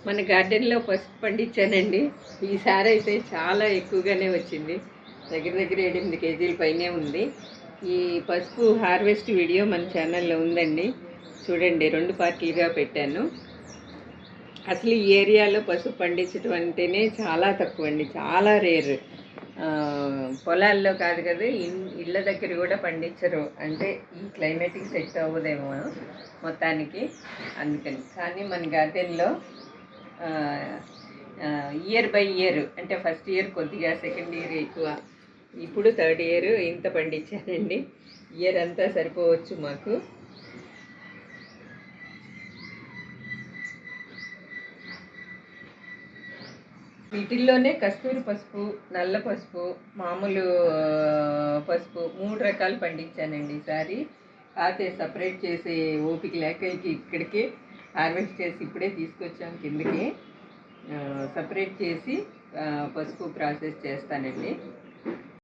మన గార్డెన్లో పసుపు పండించానండి. ఈసారి అయితే చాలా ఎక్కువగానే వచ్చింది. దగ్గర దగ్గర 8 కేజీల పైనే ఉంది. ఈ పసుపు హార్వెస్ట్ వీడియో మన ఛానల్లో ఉందండి, చూడండి. 2 పార్టీలుగా పెట్టాను. అసలు ఈ ఏరియాలో పసుపు పండించడం అంటేనే చాలా తక్కువ అండి, చాలా రేర్. పొలాల్లో కాదు కదా, ఇళ్ళ దగ్గర కూడా పండించరు. అంటే ఈ క్లైమేట్కి సెట్ అవ్వదేమో మొత్తానికి, అందుకని. కానీ మన గార్డెన్లో ఇయర్ బై ఇయర్, అంటే ఫస్ట్ ఇయర్ కొద్దిగా, సెకండ్ ఇయర్ ఎక్కువ, ఇప్పుడు థర్డ్ ఇయర్ ఇంత పండించానండి. ఇయర్ అంతా సరిపోవచ్చు మాకు. వీటిల్లోనే కస్తూరి పసుపు, నల్ల పసుపు, మామూలు పసుపు 3 రకాలు పండించానండి ఈసారి. కాతే సపరేట్ చేసి ఓపిక లేక ఇక్కడికి హార్వెస్ట్ చేసి ఇప్పుడే తీసుకొచ్చాం కిందకి. సపరేట్ చేసి పసుపు ప్రాసెస్ చేస్తానండి.